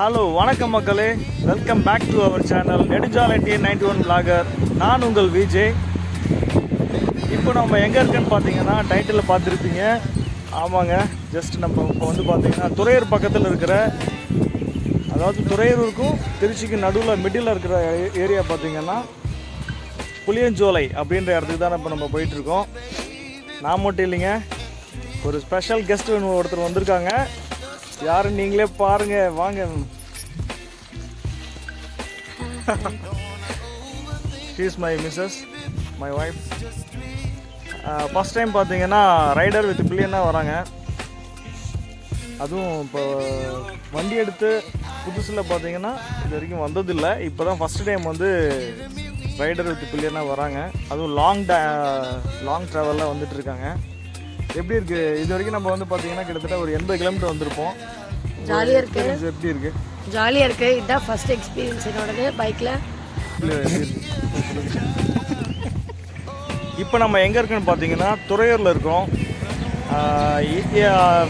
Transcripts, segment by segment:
Hello வணக்கம் மக்களே, welcome back to our channel நெடுஞ்சாலை 91 vlogger. நான் உங்கள் விஜய். இப்போ நம்ம எங்கே இருக்குன்னு பார்த்தீங்கன்னா டைட்டிலில் பார்த்துருப்பீங்க. ஆமாங்க, ஜஸ்ட் நம்ம இப்போ வந்து பார்த்தீங்கன்னா துறையூர் பக்கத்தில் இருக்கிற, அதாவது துறையூருக்கும் திருச்சிக்கு நடுவில் மிடில் இருக்கிற ஏரியா பார்த்தீங்கன்னா புளியஞ்சோலை அப்படின்ற இடத்துக்கு தான் இப்போ நம்ம போயிட்டுருக்கோம். நான் மட்டும் இல்லைங்க, ஒரு ஸ்பெஷல் கெஸ்ட் ஒருத்தர் வந்திருக்காங்க. யாருன்னு நீங்களே பாருங்க, வாங்க. She is my missus, my wife. First time பார்த்தீங்கன்னா ரைடர் வித் பில்லியனாக வராங்க. அதுவும் இப்போ வண்டி எடுத்து புதுசில் பார்த்தீங்கன்னா இது வரைக்கும் வந்ததில்லை. இப்போ தான் ஃபஸ்ட் டைம் வந்து ரைடர் வித் பில்லியனாக வராங்க. அதுவும் லாங் ட்ராவலில் வந்துட்டுருக்காங்க. எப்படி இருக்குது? இது வரைக்கும் நம்ம வந்து பார்த்தீங்கன்னா கிட்டத்தட்ட ஒரு 80 கிலோமீட்டர் வந்திருப்போம். ஜாலியாக இருக்குது. எப்படி இருக்குது? ஜாலியாக இருக்குது. இதுதான் ஃபஸ்ட் எக்ஸ்பீரியன்ஸ் என்னோடது பைக்கில். இப்போ நம்ம எங்கே இருக்குன்னு பார்த்தீங்கன்னா துறையூரில் இருக்கோம்.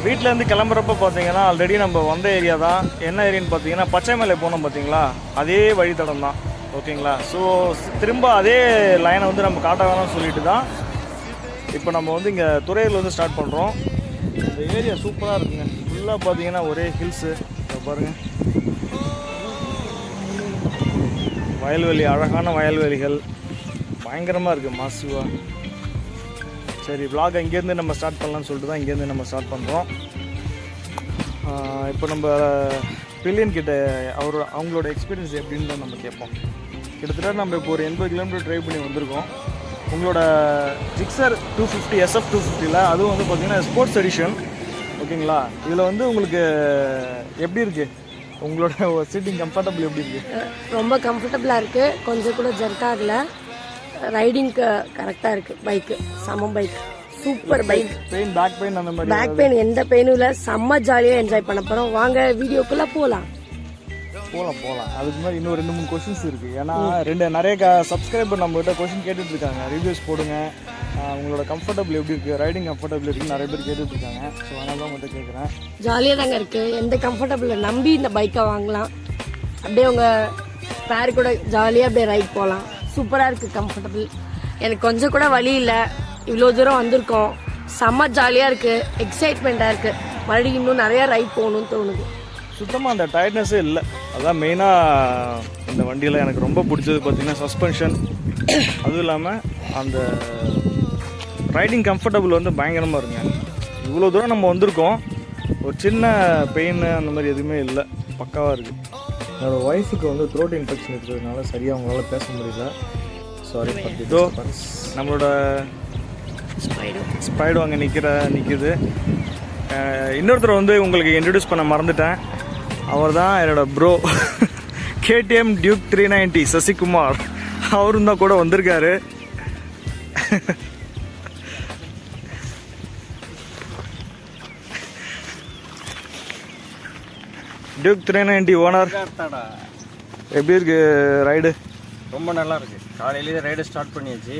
வீட்டிலேருந்து கிளம்புறப்ப பார்த்தீங்கன்னா ஆல்ரெடி நம்ம வந்த ஏரியா தான். என்ன ஏரியான்னு பார்த்தீங்கன்னா பச்சைமலை போனோம் பார்த்தீங்களா, அதே வழித்தடம் தான். ஓகேங்களா? ஸோ திரும்ப அதே லைனை வந்து நம்ம காட்ட வேணாம்னு சொல்லிட்டு தான் இப்போ நம்ம வந்து இங்கே துறையூரில் வந்து ஸ்டார்ட் பண்ணுறோம். இந்த ஏரியா சூப்பராக இருக்குங்க. ஃபுல்லாக பார்த்தீங்கன்னா ஒரே ஹில்ஸு. பாருங்கள், வயல்வெளி, அழகான வயல்வெளிகள், பயங்கரமாக இருக்குது மாசுவா. சரி, vlog இங்கேருந்து நம்ம ஸ்டார்ட் பண்ணலான்னு சொல்லிட்டு தான் இங்கேருந்து நம்ம ஸ்டார்ட் பண்ணுறோம். இப்போ நம்ம பில்லியன் கிட்ட அவங்களோட எக்ஸ்பீரியன்ஸ் எப்படின்னு தான் நம்ம கேட்போம். கிட்டத்தட்ட நம்ம இப்போ ஒரு 80 கிலோமீட்டர் ட்ரைவ் பண்ணி வந்திருக்கோம். உங்களோட Gixxer 250 SF 250ல் அதுவும் வந்து பார்த்தீங்கன்னா ஸ்போர்ட்ஸ் எடிஷன். ஓகேங்களா? இதில் வந்து உங்களுக்கு எப்படி இருக்குது? உங்களோட சீட்டிங் கம்ஃபர்டபுள் எப்படி இருக்குது? ரொம்ப கம்ஃபர்டபுளாக இருக்குது. கொஞ்சம் கூட ஜர்க் ஆகலை. ரைடிங்க்கு கரெக்டாக இருக்குது. பைக்கு செம்ம bike, super bike. Pain, back pain அந்த மாதிரி? பேக் பெயின் எந்த பெயினும் இல்லை. செம்ம ஜாலியாக என்ஜாய் பண்ண போகிறோம். வாங்க வீடியோக்குள்ளே போகலாம். அதுக்கு மாதிரி இன்னும் 2-3 கொஷின்ஸ் இருக்குது. ஏன்னா நிறைய சப்ஸ்கிரைபர் நம்மகிட்ட கொஷின் கேட்டுட்ருக்காங்க. ரிவ்யூஸ் போடுங்க, உங்களோட கம்ஃபர்டபுள் எப்படி இருக்குது, ரைடிங் கம்ஃபர்டபுள் இருக்குன்னு நிறைய பேர் கேட்டுட்ருக்காங்க. ஸோ அதனால தான் உங்கள்கிட்ட கேட்குறேன். ஜாலியாக தாங்க இருக்குது. எந்த கம்ஃபர்டபுளை நம்பி இந்த பைக்கை வாங்கலாம். அப்படியே உங்கள் பேர் கூட ஜாலியாக அப்படியே ரைட் போகலாம். சூப்பராக இருக்குது, கம்ஃபர்டபுள். எனக்கு கொஞ்சம் கூட வலி இல்லை. இவ்வளோ தூரம் வந்திருக்கோம். செம்ம ஜாலியாக இருக்குது, எக்ஸைட்மெண்ட்டாக இருக்குது. மறுபடியும் இன்னும் நிறையா ரைட் போகணுன்னு தோணுது. சுத்தமாக அந்த டயர்ட்னஸே இல்லை. அதான் மெயினாக இந்த வண்டியில் எனக்கு ரொம்ப பிடிச்சது பார்த்தீங்கன்னா சஸ்பென்ஷன். அதுவும் இல்லாமல் அந்த ரைடிங் கம்ஃபர்டபுள் வந்து பயங்கரமாக இருங்க. இவ்வளோ தூரம் நம்ம வந்திருக்கோம், ஒரு சின்ன பெயின் அந்த மாதிரி எதுவுமே இல்லை, பக்காவாக இருக்குது. என்னோடய ஒய்ஃபுக்கு வந்து த்ரோட் இன்ஃபெக்ஷன் இருக்கிறதுனால சரியாக அவங்களால பேச முடியல. சாரி ஃபார் இதோ நம்மளோட ஸ்பைடோ அங்கே நிற்குது. இன்னொருத்தர் வந்து உங்களுக்கு இன்ட்ரடியூஸ் பண்ண மறந்துட்டேன். அவர் தான் என்னோட ப்ரோ KTM Duke 390 சசிகுமார். அவரும் தான் கூட வந்திருக்காரு. Duke 390 owner. எப்படி இருக்கு ரைடு? ரொம்ப நல்லா இருக்கு. காலையிலேயே ரைடு ஸ்டார்ட் பண்ணியாச்சு.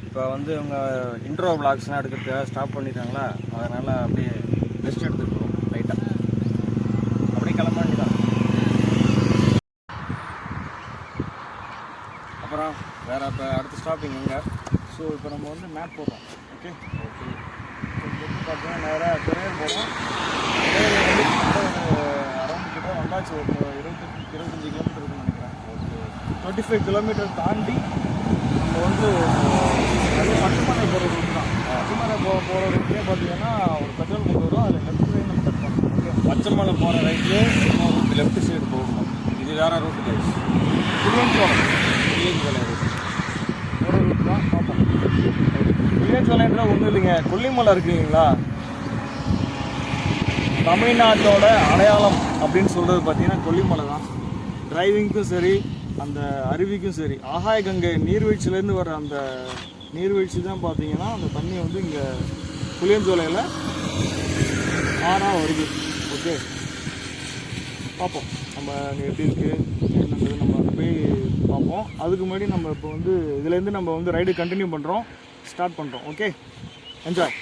இப்போ வந்து உங்கள் இன்ட்ரோ விளாக்ஸ்லாம் எடுக்கிறதுக்காக ஸ்டாப் பண்ணிட்டாங்களா, அதனால் அப்படியே ரெஸ்ட் எடுத்துக்கிறோம் லைட்டாக. அப்படியே கிளம்ப வேண்டியதான். அப்புறம் வேறு இப்போ அடுத்த ஸ்டாப்பிங் எங்கே? ஸோ இப்போ நம்ம வந்து மேப் போடுறோம். ஓகே பார்த்தீங்கன்னா நேராக துறையூர் போகிறோம். அரௌண்ட் கிட்ட வந்தாச்சு. ஒரு 25 கிலோமீட்டர் இருக்குன்னு நினைக்கிறேன். 25 கிலோமீட்டர் தாண்டி நம்ம வந்து பச்சைமலை போகிற ரூட் தான். பச்சைமலை போகிற ரூட்லேயே பார்த்தீங்கன்னா ஒரு பெட்ரோல் கொண்டு வரும். அதில் லெஃப்ட்லேயே நம்ம கட் பண்ணணும். ஓகே, பச்சைமலை போகிற ரைட்லேயே ரூட் லெஃப்ட் சைடு போகணும். இது வேறு ரூட்டு கைஸ். புளியஞ்சோலை ரூட் ஒரு ரூட் தான் பார்ப்போம். புளியஞ்சோலைன்ற ஒன்றும் இல்லைங்க, கொல்லிமலை இருக்குங்களா, தமிழ்நாட்டோட அடையாளம் அப்படின்னு சொல்கிறது பார்த்தீங்கன்னா கொல்லிமலை தான். டிரைவிங்க்கும் சரி, அந்த அருவிக்கும் சரி, ஆகாய கங்கை நீர்வீழ்ச்சியிலேருந்து வர அந்த நீர்வீழ்ச்சி தான் பார்த்தீங்கன்னா அந்த தண்ணி வந்து இங்கே புளியஞ்சோலையில் ஆறாக வருது. ஓகே, பார்ப்போம் நம்ம அங்கே எப்படி இருக்குது என்னன்றது நம்ம போய் பார்ப்போம். அதுக்கு முன்னாடி நம்ம இப்போ வந்து இதுலேருந்து நம்ம வந்து ரைடு கண்டினியூ பண்ணுறோம், ஸ்டார்ட் பண்ணுறோம். Okay, enjoy.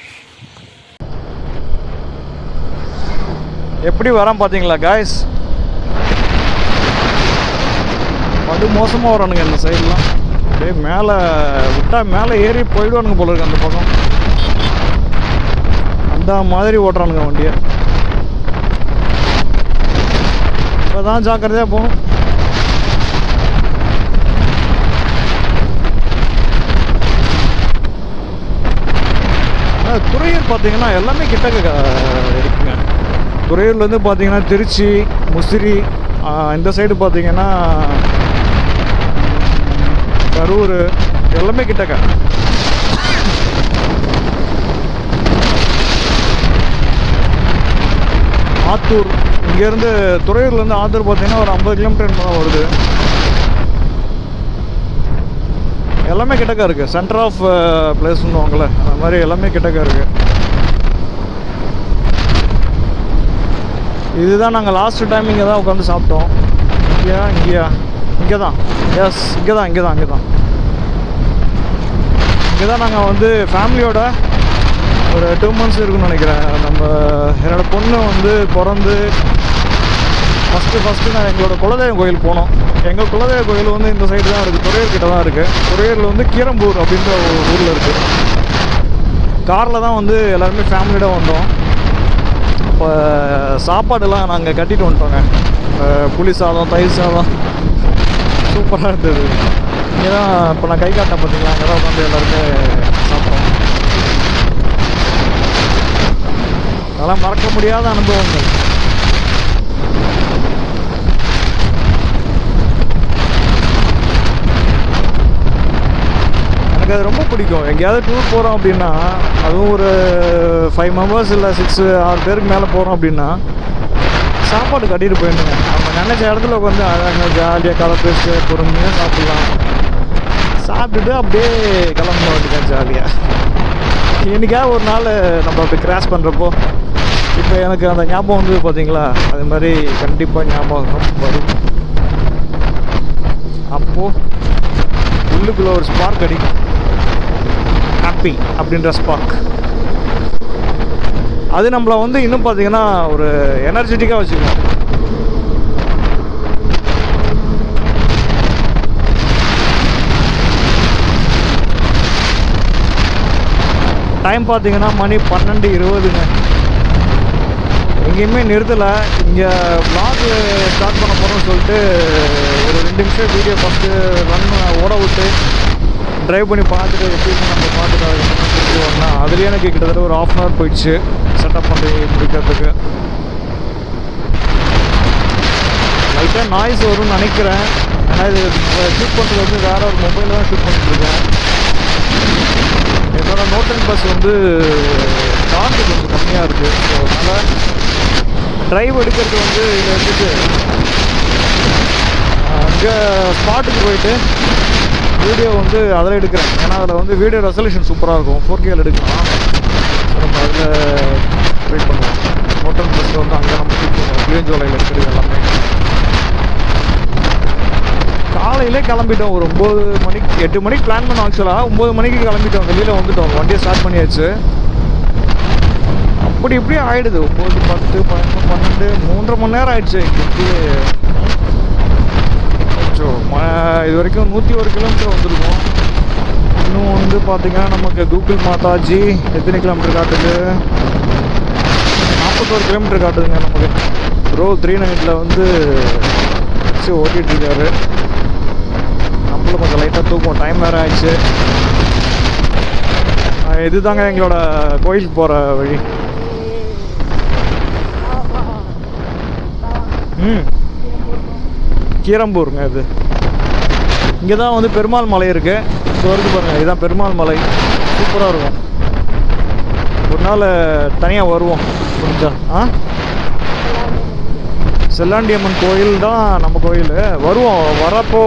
எப்படி வரான் பார்த்தீங்களா காய்ஸ்? அது மோசமாக வரானுங்க இந்த சைட்லாம். அப்படியே மேலே விட்டால் மேலே ஏறி போயிடுவானுங்க போல இருக்கு அந்த பக்கம். அந்த மாதிரி ஓட்டுறானுங்க வண்டியை. இப்போ தான் ஜாக்கிரதையாக போகணும். துறையூர் பார்த்தீங்கன்னா எல்லாமே கிட்டக்க இருக்குங்க. துறையூர்லேருந்து பார்த்தீங்கன்னா திருச்சி, முசிறி, இந்த சைடு பார்த்தீங்கன்னா கரூர், எல்லாமே கிட்டக்க. ஆத்தூர், இங்கேருந்து துறையூர்லேருந்து ஆத்தூர் பார்த்தீங்கன்னா ஒரு 50 கிலோமீட்டர் தான் வருது. எல்லாமே கிட்டக்க இருக்குது. சென்டர் ஆஃப் பிளேஸ்ன்னு வாங்கல, அந்த மாதிரி எல்லாமே கிட்டக்க இருக்குது. இதுதான் நாங்கள் லாஸ்ட் டைம் இங்கே தான் உட்காந்து சாப்பிட்டோம். இங்கே தான் எஸ், இங்கே தான் நாங்கள் வந்து ஃபேமிலியோட ஒரு 2 months இருக்குன்னு நினைக்கிறேன். என்னோடய பொண்ணு வந்து பிறந்து ஃபஸ்ட்டு நான் எங்களோட குலதெய்வம் கோயில் போனோம். எங்கள் குலதெய்வ கோயில் வந்து இந்த சைடு தான் இருக்குது, துறையூர் கிட்ட தான் இருக்குது. துறையூரில் வந்து கீரம்பூர் அப்படின்ற ஒரு ஊரில் இருக்குது. காரில் தான் வந்து எல்லாருமே ஃபேமிலியோட வந்தோம். இப்போ சாப்பாடுலாம் நாங்கள் கட்டிட்டு வந்துட்டோங்க. புளி சாதம், தயிர் சாதம் சூப்பராக இருந்தது. இங்கே தான் இப்போ நான் கை காட்டேன் பார்த்தீங்களா, அங்கே தான் உட்காந்து எல்லாருமே சாப்பிட்டோம். அதெல்லாம் மறக்க முடியாத அனுபவங்கள். எனக்கு அது ரொம்ப பிடிக்கும். எங்கேயாவது டூர் போகிறோம் அப்படின்னா, அதுவும் ஒரு 5 members இல்லை 6 பேருக்கு மேலே போகிறோம் அப்படின்னா சாப்பாடு கட்டிட்டு போயிடுங்க. நம்ம நினச்ச இடத்துல உட்காந்து அழகாக ஜாலியாக கதை பேசிட்டு பொறுமையாக சாப்பிட்லாம். சாப்பிட்டுட்டு அப்படியே கிளம்ப வேண்டியதான் ஜாலியாக. என்னைக்காவது ஒரு நாள் நம்ம அப்படி கிராஸ் பண்ணுறப்போ இப்போ எனக்கு அந்த ஞாபகம் வந்து பார்த்தீங்களா, அது மாதிரி கண்டிப்பாக ஞாபகம் வரும். அப்போது உள்ளுக்குள்ளே ஒரு ஸ்பார்க் அடிக்கும், ஹாப்பி அப்படின்ற ஸ்பார்க். அது நம்மளை வந்து இன்னும் பார்த்தீங்கன்னா ஒரு எனர்ஜெட்டிக்காக வச்சுக்கணும். டைம் பார்த்தீங்கன்னா மணி 12:20ங்க. எங்கேயுமே நிறுத்தலை. இங்கே vlog ஸ்டார்ட் பண்ண போகிறோம்னு சொல்லிட்டு ஒரு 2 நிமிஷம் வீடியோ ஃபஸ்ட்டு ஓட விட்டு ட்ரைவ் பண்ணி பார்த்துட்டு எப்படி நம்ம பார்த்துட்டு அதுக்கு வரலாம். அதுலேயே எனக்கு கிட்டத்தட்ட ஒரு 1/2 hour போயிடுச்சு செட்டப் பண்ணி முடிக்கிறதுக்கு. லைட்டாக நாய்ஸ் வரும்னு நினைக்கிறேன். ஆனால் இது ஷூட் பண்ணுறது வந்து வேறு ஒரு மொபைலில் தான் ஷூட் பண்ணிட்டுருக்கேன். என்னோட நோட் அண்ட் பஸ் வந்து கார்டு கொஞ்சம் கம்மியாக இருக்குது. ஸோ அதனால் ட்ரைவ் எடுக்கிறது வந்து இதில் வந்துட்டு அங்கே ஸ்பாட்டுக்கு போயிட்டு வீடியோ வந்து அதில் எடுக்கிறேன். ஏன்னா அதில் வந்து வீடியோ ரெசல்யூஷன் சூப்பராக இருக்கும். 4K எடுக்கலாம். நம்ம அதில் ட்ரை பண்ணுவோம். நோட் அண்ட் பஸ்ஸில் வந்து அங்கே நம்ம ஷூட் பண்ணுவோம். புளியஞ்சோலையில் இருக்கிறது எல்லாமே. காலையிலே கிளம்பிட்டோம். ஒரு 9 மணிக்கு 8 மணிக்கு பிளான் பண்ணோம். ஆக்சுவலாக 9 மணிக்கு கிளம்பிட்டோம். வெளியில் வந்துட்டோம். வண்டியை ஸ்டார்ட் பண்ணியாச்சு. அப்படி இப்படி ஆகிடுது. 9, 10, 11, 12, 3.5 மணி நேரம் ஆகிடுச்சு. இப்படியே கொஞ்சம் இது வரைக்கும் 101 கிலோமீட்டர் வந்திருக்கோம். இன்னும் வந்து பார்த்திங்கன்னா நமக்கு கூகுள் மாதாஜி எத்தனை கிலோமீட்டர் காட்டுது? 41 கிலோமீட்டர் காட்டுதுங்க நமக்கு. ப்ரோ 39 வந்து வச்சு ஓட்டிகிட்ருக்காரு. நம்மளும் கொஞ்சம் லைட்டாக தூக்குவோம். டைம் வேறு ஆயிடுச்சு. இது தாங்க எங்களோட கோயிலுக்கு போகிற வழி. கீரம்பூருங்க இது. இங்கே தான் வந்து பெருமாள் மலை இருக்குது. இங்கே வருது பாருங்கள், இதுதான் பெருமாள் மலை. சூப்பராக இருக்கும். ஒரு நாள் தனியாக வருவோம் கொஞ்சம். செல்லாண்டியம்மன் கோயில் தான் நம்ம கோயில். வருவோம். வரப்போ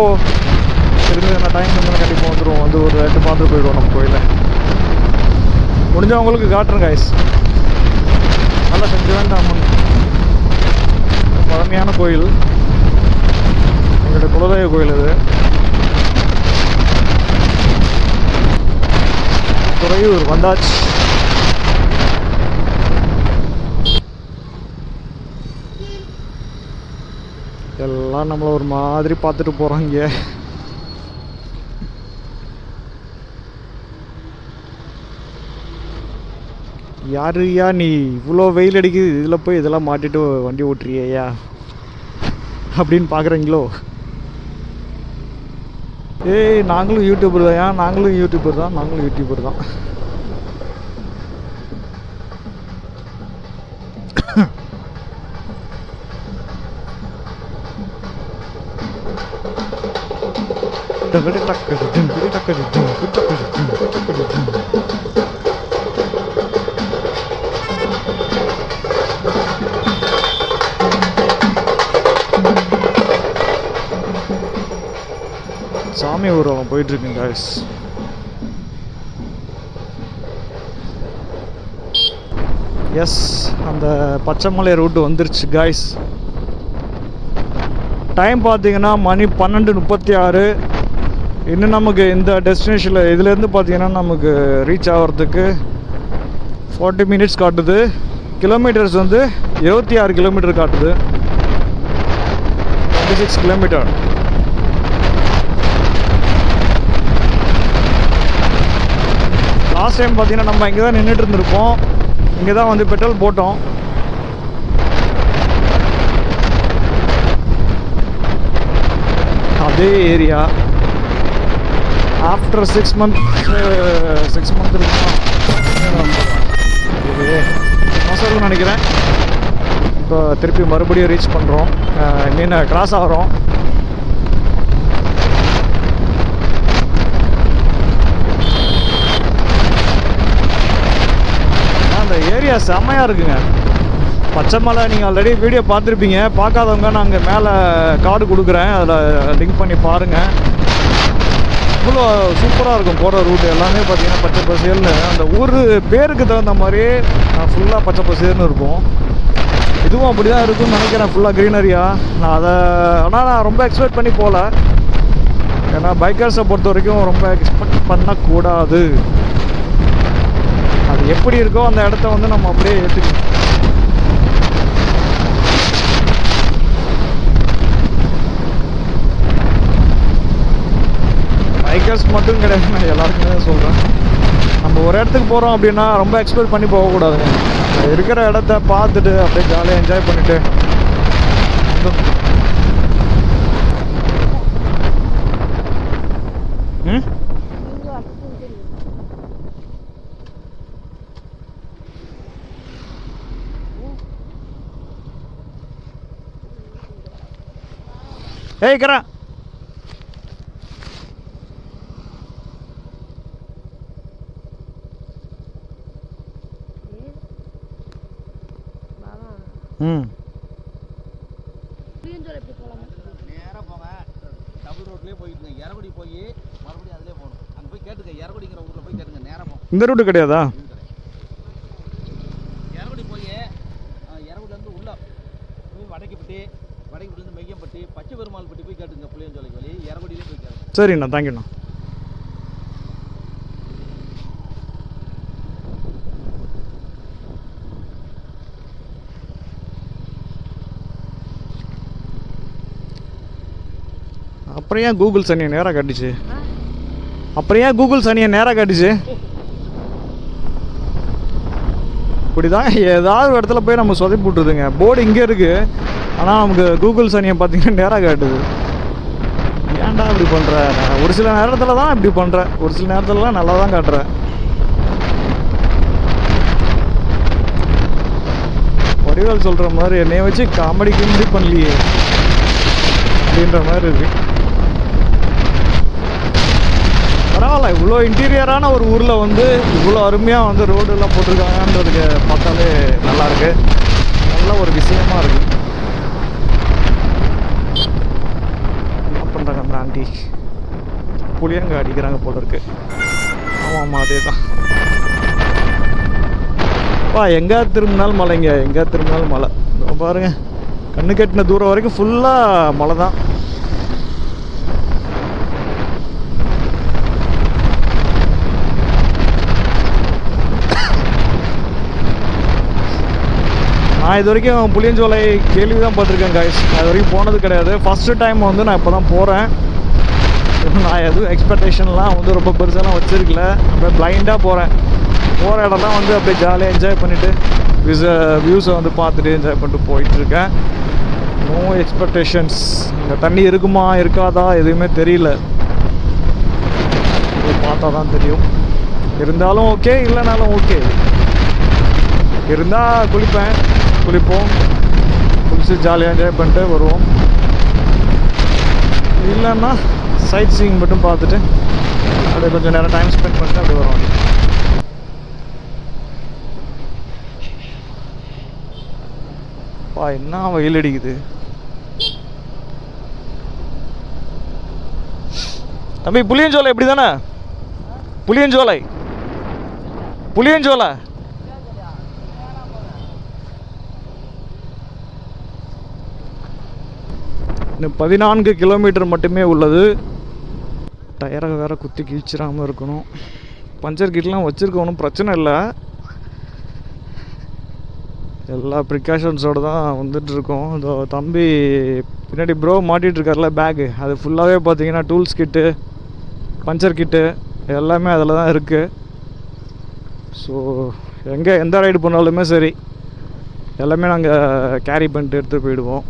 இருந்ததுன்னா டைம் வந்து கண்டிப்பாக வந்துடுவோம். வந்து ஒரு 2 பார்த்துட்டு போயிடுவோம் நம்ம கோயிலை. முடிஞ்சவங்களுக்கு காட்டுறேன் காய்ஸ். நல்லா செஞ்சு வேண்டாம். அம்மன் பழமையான கோயில். எங்களோட குலதெய்வ கோயில் இது. துறையூர் வந்தாச்சு. எல்லாம் நம்மளை ஒரு மாதிரி பார்த்துட்டு போகிறாங்க. யாருயா நீ, இவ்வளோ வெயில் அடிக்குது, இதில் போய் இதெல்லாம் மாட்டிட்டு வண்டி ஓட்டுறியா அப்படின்னு பார்க்குறீங்களோ? ஏய், நாங்களும் யூடியூபர் தான், நாங்களும் யூடியூபர் தான், நாங்களும் யூடியூபர் தான். சாமி ஊர்வலம் போயிட்டுருக்குங்க guys. எஸ், அந்த பச்சைமலை ரூட்டு வந்துருச்சு guys. டைம் பார்த்தீங்கன்னா மணி 12:36. இன்னும் நமக்கு இந்த டெஸ்டினேஷனில் இதுலேருந்து பார்த்தீங்கன்னா நமக்கு ரீச் ஆகிறதுக்கு 40 மினிட்ஸ் காட்டுது. கிலோமீட்டர்ஸ் வந்து 26 கிலோமீட்டர் காட்டுது. 26 கிலோமீட்டர். லாஸ்ட் டைம் பார்த்தீங்கன்னா நம்ம இங்கே தான் நின்றுட்டு இருந்திருப்போம். இங்கே தான் வந்து பெட்ரோல் போட்டோம். அதே ஏரியா. ஆஃப்டர் 6 மந்த் இருக்குமா, மாதம் நினைக்கிறேன். இப்போ திருப்பி மறுபடியும் ரீச் பண்ணுறோம். இன்னும் கிராஸ் ஆகிறோம். அந்த ஏரியா செம்மையாக இருக்குங்க. பச்சைமலை நீங்கள் ஆல்ரெடி வீடியோ பார்த்துருப்பீங்க. பார்க்காதவங்க நான் அங்கே மேலே கார்டு கொடுக்குறேன், அதில் லிங்க் பண்ணி பாருங்கள். இவ்வளோ சூப்பராக இருக்கும். போகிற ரூட்டு எல்லாமே பார்த்தீங்கன்னா பச்சை பசேல்னு, அந்த ஊர் பேருக்கு தகுந்த மாதிரி ஃபுல்லாக பச்சை பசேல்னு இருக்கும். இதுவும் அப்படி தான் இருக்கும்னு நினைக்கிறேன், ஃபுல்லாக க்ரீனரியாக. ஆனால் நான் ரொம்ப எக்ஸ்பெக்ட் பண்ணி போகல. ஏன்னா பைக்கர்ஸை பொறுத்த வரைக்கும் ரொம்ப எக்ஸ்பெக்ட் பண்ணக்கூடாது. அது எப்படி இருக்கோ அந்த இடத்த வந்து நம்ம அப்படியே ஏற்றுக்கணும். பைக்கர்ஸ் மட்டும் கிடையாது, நான் எல்லாருக்குமே தான் சொல்கிறேன். நம்ம ஒரு இடத்துக்கு போகிறோம் அப்படின்னா ரொம்ப எக்ஸ்பெக்ட் பண்ணி போகக்கூடாதுங்க. இருக்கிற இடத்த பார்த்துட்டு அப்படியே ஜாலியாக என்ஜாய் பண்ணிவிட்டு. ஏய் கரா, நேராக போங்க. டபுள் ரோட்லேயே போயிட்டுங்க. இறகுடி போய் மறுபடியும் அதிலே போகணும். அங்கே போய் கேட்டுங்க, இறகுடிங்கிற ஊரில் போய் கேட்டுங்க. நேராக போகும். இந்த ரூட்டு கிடையாதா? இறகுடி போய் இறகுடிலேருந்து உள்ள போய் வடக்கிப்பட்டிலேருந்து மெய்யம்பட்டி, பச்சை பெருமாள் பட்டி போய் கேட்டுங்க. புளியஞ்சோலை வழி இறகுடியிலே போய் கேட்டுங்க. சரிண்ணா, தேங்க்யூண்ணா. அப்புறம் ஏன் கூகுள் சனியை நேராக காட்டுச்சு? இப்படி தான் ஏதாவது ஒரு இடத்துல போய் நம்ம சொதப்பி விட்டுருதுங்க. போர்டு இங்கே இருக்குது, ஆனால் நமக்கு கூகுள் சனியை பார்த்தீங்கன்னா நேராக காட்டுது. ஏன்டா இப்படி பண்ணுற? ஒரு சில நேரத்தில் தான் இப்படி பண்ணுறேன், ஒரு சில நேரத்துலலாம் நல்லா தான் காட்டுறேன். வடிவேல் சொல்கிற மாதிரி என்னைய வச்சு காமெடி பண்ணலையே அப்படின்ற மாதிரி இருக்குது. பரவாயில்ல, இவ்வளோ இன்டீரியரான ஒரு ஊரில் வந்து இவ்வளோ அருமையாக வந்து ரோடெல்லாம் போட்டிருக்காங்கன்றதுக்கு பார்த்தாலே நல்லாயிருக்கு. நல்ல ஒரு விஷயமா இருக்குது. என்ன பண்ணுறாங்க அந்த ஆண்டி? புளியங்க அடிக்கிறாங்க போல இருக்கு. ஆமாம், அதே தான். எங்கே திரும்பினாலும் மலைங்க, எங்கே திரும்பினாலும் மலை. பாருங்கள், கண்ணு கட்டின தூரம் வரைக்கும் ஃபுல்லாக மலை தான். நான் இது வரைக்கும் புளியஞ்சோலை கேள்வி தான் பார்த்துருக்கேன் காய்ஸ். அது வரைக்கும் போனது கிடையாது. ஃபஸ்ட்டு டைம் வந்து நான் இப்போ தான் போகிறேன். நான் எதுவும் எக்ஸ்பெக்டேஷன்லாம் வந்து ரொம்ப பெருசாலாம் வச்சுருக்கல. அப்படியே பிளைண்டாக போகிறேன். போகிற இடம்லாம் வந்து அப்படியே ஜாலியாக என்ஜாய் பண்ணிவிட்டு வியூஸை வந்து பார்த்துட்டு என்ஜாய் பண்ணிட்டு போயிட்டுருக்கேன். No expectations. இங்கே தண்ணி இருக்குமா இருக்காதா எதுவுமே தெரியல. பார்த்தா தான் தெரியும். இருந்தாலும் ஓகே, இல்லைனாலும் ஓகே. இருந்தால் குளிப்போம், குளிச்சு ஜாலியாக என்ஜாய் பண்ணிட்டு வருவோம். இல்லைன்னா சைட் சீயிங் மட்டும் பார்த்துட்டு அப்படியே கொஞ்சம் நேரம் டைம் ஸ்பெண்ட் பண்ணிட்டு அப்படியே வருவோம். என்ன வெயில் அடிக்குது தம்பி. புளியஞ்சோலை எப்படி தானே? புளியஞ்சோலை இன்னும் 14 கிலோமீட்டர் மட்டுமே உள்ளது. டயரை வேறு குத்தி கிழிச்சிடாமல் இருக்கணும். பஞ்சர் கிட்லாம் வச்சுருக்க ஒன்றும் பிரச்சனை இல்லை. எல்லா ப்ரிகாஷன்ஸோடு தான் வந்துட்டுருக்கோம். இதோ தம்பி பின்னாடி ப்ரோ மாட்டிகிட்ருக்கார்ல பேகு, அது ஃபுல்லாகவே பார்த்தீங்கன்னா டூல்ஸ் கிட்டு, பஞ்சர் கிட்டு எல்லாமே அதில் தான் இருக்குது. ஸோ எந்த ரைடு பண்ணாலுமே சரி எல்லாமே நாங்கள் கேரி பண்ணிட்டு எடுத்துகிட்டு போயிடுவோம்.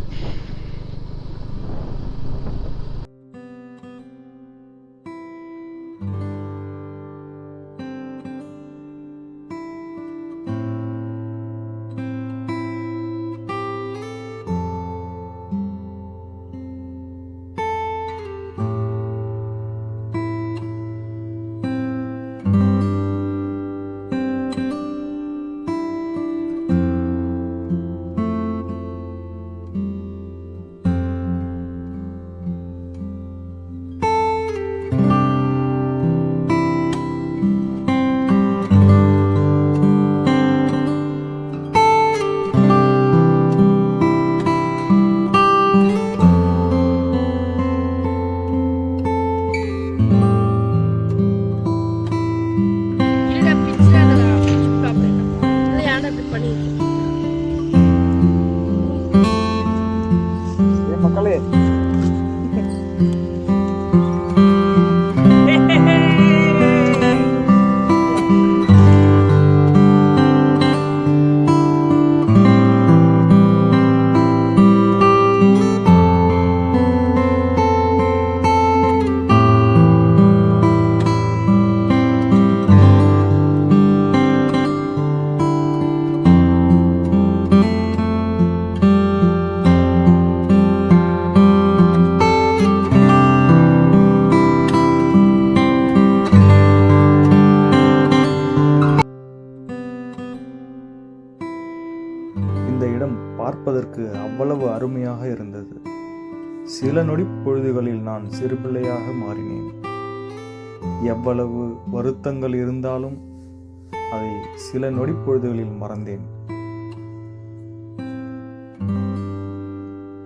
பார்ப்பதற்கு அவ்வளவு அருமையாக இருந்தது. சில நொடி பொழுதுகளில் நான் சிறுபிள்ளையாக மாறினேன். எவ்வளவு வருத்தங்கள் இருந்தாலும் அதை சில நொடி பொழுதுகளில் மறந்தேன்.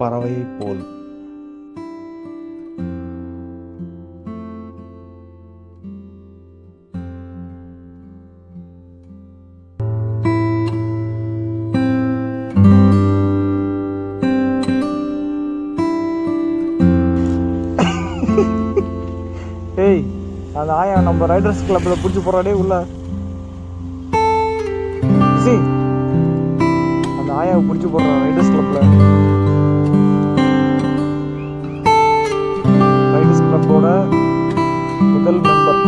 பறவையைப் போல். ஏய், அந்த ஆயா நம்ம ரைடர்ஸ் கிளப்ல பிடிச்சி போறாடே உள்ள. அந்த ஆயாவை பிடிச்சி போடுறான் ரைடர்ஸ் கிளப்ல. ரைடர்ஸ் கிளப்போட முதல் மெம்பர்.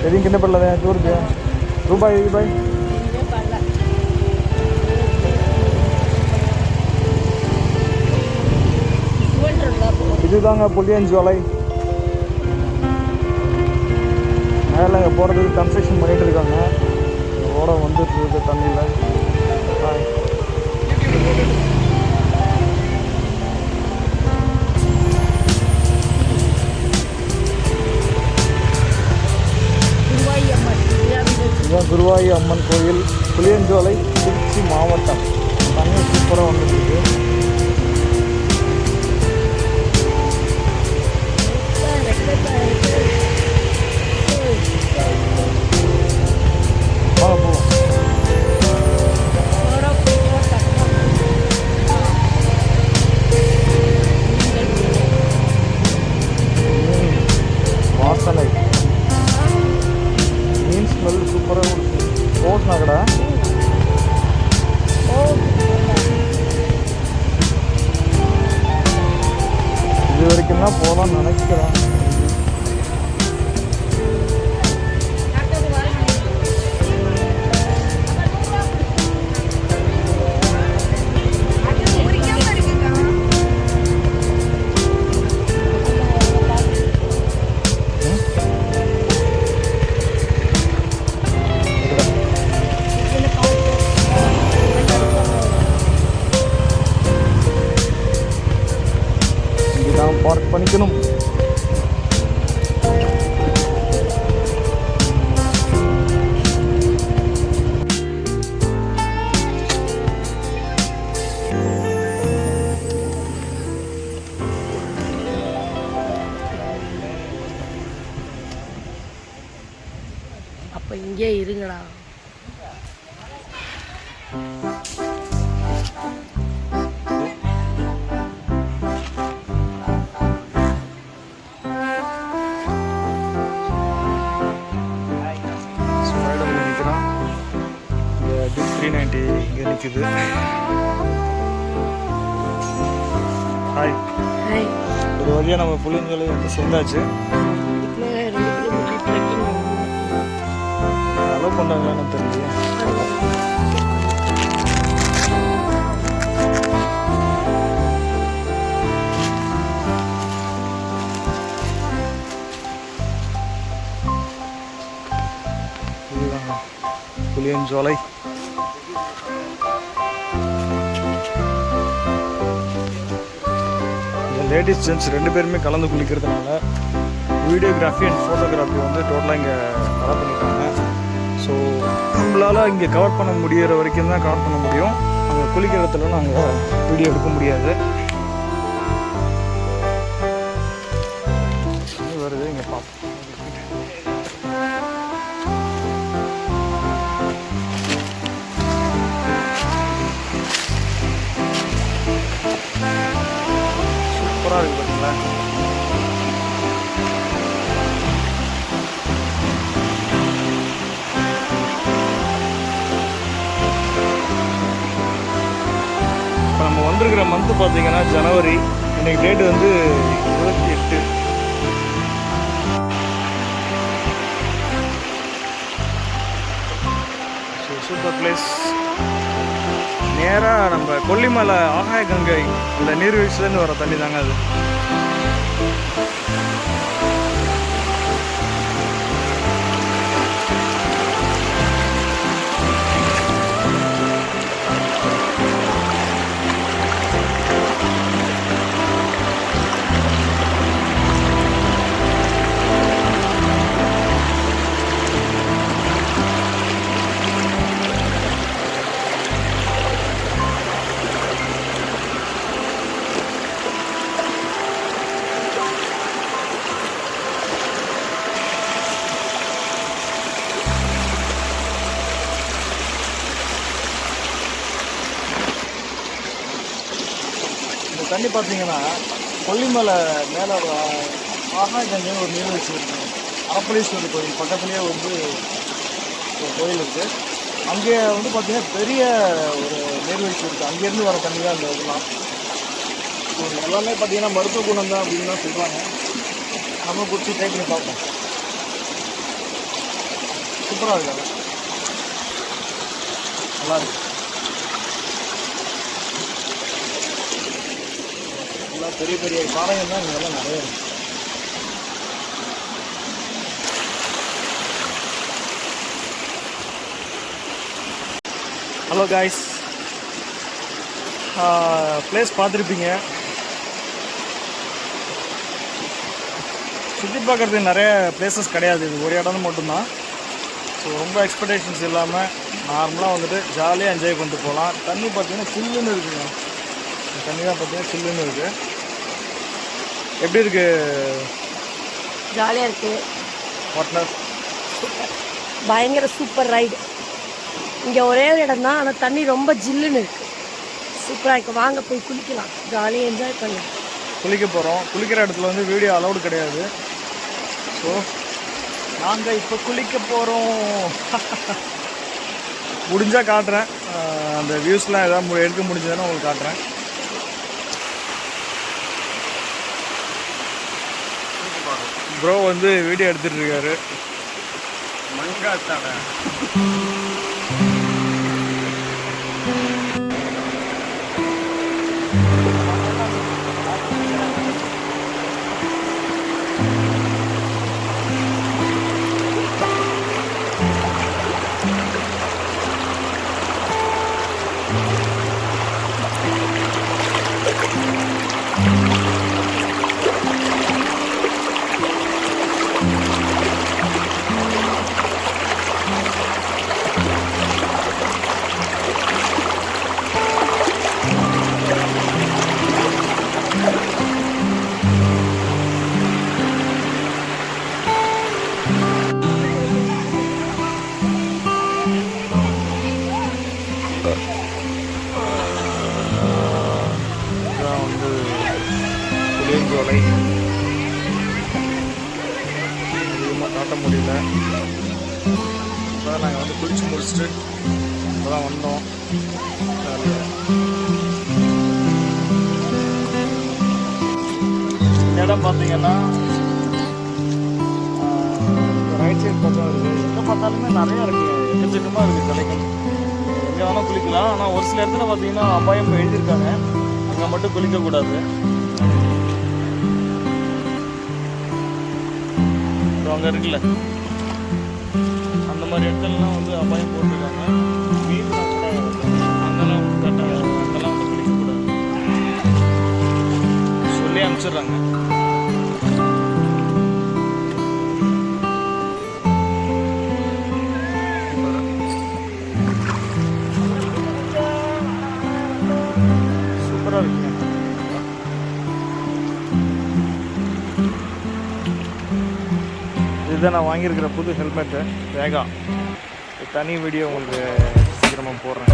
எதையும் கிண்ண பண்ணல டூருக்கு ரூபாய் ரூபாய் இதுதாங்க புளியஞ்சோலை. மேலே அங்கே போகிறதுக்கு கன்ஸ்ட்ரக்ஷன் பண்ணிகிட்டு இருக்காங்க. ரோட வந்துட்டு இருக்கு தண்ணியில். இதுதான் குருவாயி அம்மன் கோயில், புளியஞ்சோலை, திருச்சி மாவட்டம். தண்ணி சூப்பராக வந்துட்டு இருக்கு. வாசனை மீன் ஸ்மெல் சூப்பராக இருக்குது. போஸ்னா கடை இது வரைக்கும் தான் போகலான்னு நினைக்கிறேன். பார்க் பண்ணிக்கணும். அப்ப இங்கே இருங்கடா. இங்கே நிற்குது. Hi hi. ஒரு வழியாக நம்ம புளியஞ்சோலை வந்து சேர்ந்தாச்சு. அலோவ் பண்ணுறாங்களான்னு தெரியலையே. இதுதாங்க புளியஞ்சோலை. லேடிஸ் ஜென்ட்ஸ் ரெண்டு பேருமே கலந்து குளிக்கிறதுனால வீடியோகிராஃபி அண்ட் ஃபோட்டோகிராஃபி வந்து டோட்டலாக இங்கே கவர் பண்ணிட்டாங்க. ஸோ நம்மளால் இங்கே கவர் பண்ண முடிகிற வரைக்கும் தான் கவர் பண்ண முடியும். அங்கே குளிக்கிற இடத்துல நாங்கள் வீடியோ எடுக்க முடியாது. வருது இங்கே பார்ப்போம். சூப்பராக இருக்குது பார்த்தீங்களா. இப்போ நம்ம வந்திருக்கிற மந்த்து பார்த்தீங்கன்னா ஜனவரி. இன்னைக்கு டேட்டு வந்து 28. Super place. நேராக நம்ம கொல்லிமலை ஆகாய கங்கை இந்த நீர்வீழ்ச்சிலேருந்து வர தண்ணி தாங்க அது. தண்ணி பார்த்தீங்கன்னா கொல்லிமலை மேலே ஆகாய கங்கை ஒரு நீர்வீழ்ச்சி இருக்குது. அரப்பளீஸ்வரர் கோயில் பக்கத்துலேயே வந்து ஒரு கோயில் இருக்குது. அங்கே வந்து பார்த்தீங்கன்னா பெரிய ஒரு நீர்வீழ்ச்சி இருக்குது. அங்கேருந்து வர தண்ணி தான் அந்த இதெல்லாம். எல்லாமே பார்த்தீங்கன்னா மருத்துவ குணம் தான் அப்படின்னு தான் சொல்கிறாங்க. நம்ம பிடிச்சி ட்ரை பண்ணி பார்ப்போம். சூப்பராக இருக்கு. நல்லா இருக்கு. நல்லா பெரிய பெரிய பாறைகள் தான் இங்கெல்லாம் நிறைய இருக்கு. ஹலோ காய்ஸ், பிளேஸ் பார்த்துருப்பீங்க. சுற்றி பார்க்குறதுக்கு நிறைய பிளேசஸ் கிடையாது, இது ஒரு இடம் மட்டும்தான். ஸோ ரொம்ப எக்ஸ்பெக்டேஷன்ஸ் இல்லாமல் நார்மலாக வந்துட்டு ஜாலியாக என்ஜாய் பண்ணிட்டு போகலாம். தண்ணி பார்த்தீங்கன்னா சில்லுன்னு இருக்குங்க. தண்ணி தான் பார்த்தீங்கன்னா சில்லுன்னு இருக்குது. எப்படி இருக்குது? ஜாலியாக இருக்குது. வாட்டர் பயங்கர சூப்பர் ரைடு. இங்கே ஒரே ஒரு இடம் தான், ஆனால் தண்ணி ரொம்ப ஜில்லுன்னு இருக்குது. சூப்பராக இருக்குது. வாங்க போய் குளிக்கலாம், ஜாலியாக என்ஜாய் பண்ணலாம். குளிக்க போகிறோம். குளிக்கிற இடத்துல வந்து வீடியோ அலௌடு கிடையாது. ஸோ நாங்கள் இப்போ குளிக்க போகிறோம். முடிஞ்சால் காட்டுறேன். அந்த வியூஸ்லாம் எதாவது எடுக்க முடிஞ்சதுன்னா உங்களுக்கு காட்டுறேன். ப்ரோ வந்து வீடியோ எடுத்துகிட்டு இருக்காரு. மண்காத்தாட வந்து புளியஞ்சோலை. அதிகமாக காட்ட முடியல. இப்போ நாங்கள் வந்து குளிச்சு முடிச்சுட்டு இப்போ தான் வந்தோம். இந்த இடம் பார்த்தீங்கன்னா ரைட் சைடு பக்கம் இருக்குது. எங்கே பார்த்தாலுமே நிறையா இருக்குது, எக்கச்சக்கமாக இருக்குது கடைகள். எங்கே வேணால் குளிக்கலாம். ஆனால் ஒரு சில இடத்துல பார்த்தீங்கன்னா அபாயம் எழுதியிருக்காங்க, அங்கே மட்டும் குளிக்கக்கூடாது. அங்கே இருக்குல்ல, அந்த மாதிரி இடத்துலலாம் வந்து அபாயம் போட்டிருக்காங்க. மீன்லாம் கூட அங்கெல்லாம் அங்கெல்லாம் வந்து குளிக்கக்கூடாது சொல்லி அனுப்பிச்சிடுறாங்க. சூப்பராக இருக்குங்க. இதுதான் நான் வாங்கியிருக்கிற புது ஹெல்மெட்டு வேகா. தனி வீடியோ உங்களுக்கு சீக்கிரமாக போடுறேன்.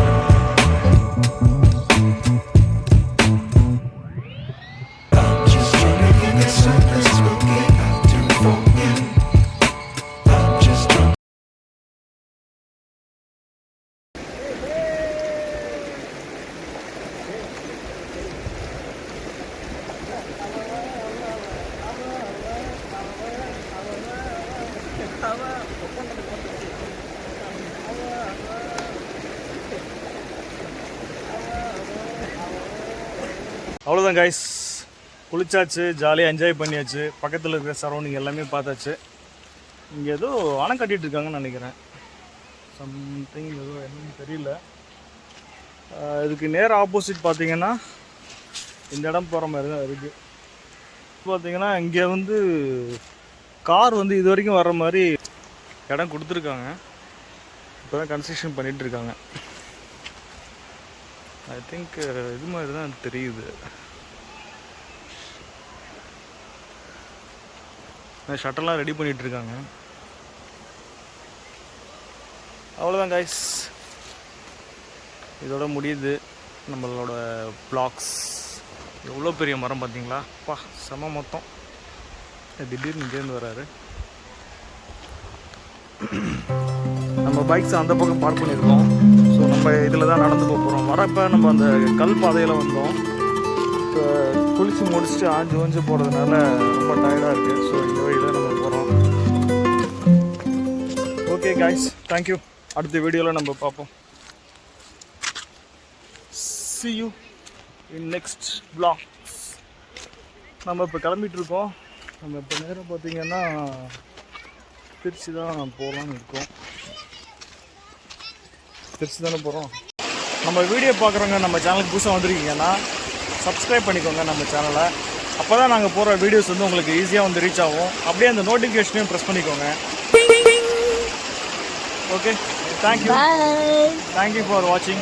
அவ்வளோதான் கைஸ், குளிச்சாச்சு, ஜாலியாக என்ஜாய் பண்ணியாச்சு. பக்கத்தில் இருக்கிற சரௌண்டிங் எல்லாமே பார்த்தாச்சு. இங்கே ஏதோ அணை கட்டிகிட்டு இருக்காங்கன்னு நினைக்கிறேன். சம்திங் ஏதோ என்னன்னு தெரியல. இதுக்கு நேர் ஆப்போசிட் பார்த்தீங்கன்னா இந்த இடம் போகிற மாதிரி தான் இருக்குது. பார்த்தீங்கன்னா இங்கே வந்து கார் வந்து இது வரைக்கும் வர்ற மாதிரி இடம் கொடுத்துருக்காங்க. இப்போ தான் கன்ஸ்ட்ரக்ஷன் பண்ணிகிட்ருக்காங்க. ஐ திங்க் இது மாதிரி தான் தெரியுது. ஷட்டர்லாம் ரெடி பண்ணிகிட்ருக்காங்க. அவ்வளோதான் கைஸ், இதோட முடியுது நம்மளோட ப்ளாக்ஸ். எவ்வளோ பெரிய மரம் பார்த்தீங்களா? பா செம மொத்தம். திடீர்னு இங்கேருந்து வராரு. நம்ம பைக்ஸ் அந்த பக்கம் பார்க் பண்ணியிருக்கோம். ஸோ நம்ம இதில் தான் நடந்து போகிறோம். வரப்போ நம்ம அந்த கல் பாதையில் வந்தோம். இப்போ குளித்து முடிச்சுட்டு ஆஞ்சு ஓஞ்சு போகிறதுனால ரொம்ப டயர்டாக இருக்குது. ஸோ இந்த வழியில் நம்ம போகிறோம். Okay guys, thank you. அடுத்த வீடியோவில் நம்ம பார்ப்போம். See you in next vlog. நம்ம இப்போ கிளம்பிட்டு இருக்கோம். நம்ம இப்போ நேரம் பார்த்தீங்கன்னா திருச்சி தான் போகலான்னு இருக்கோம். திருச்சி தானே போகிறோம். நம்ம வீடியோ பார்க்குறவங்க நம்ம சேனலுக்கு புதுசாக வந்திருக்கீங்கன்னா சப்ஸ்கிரைப் பண்ணிக்கோங்க நம்ம சேனலை. அப்போ தான் நாங்கள் போகிற வீடியோஸ் வந்து உங்களுக்கு ஈஸியாக வந்து ரீச் ஆகும். அப்படியே அந்த நோட்டிஃபிகேஷனையும் ப்ரெஸ் பண்ணிக்கோங்க. Okay, thank you. Bye. Thank you for watching.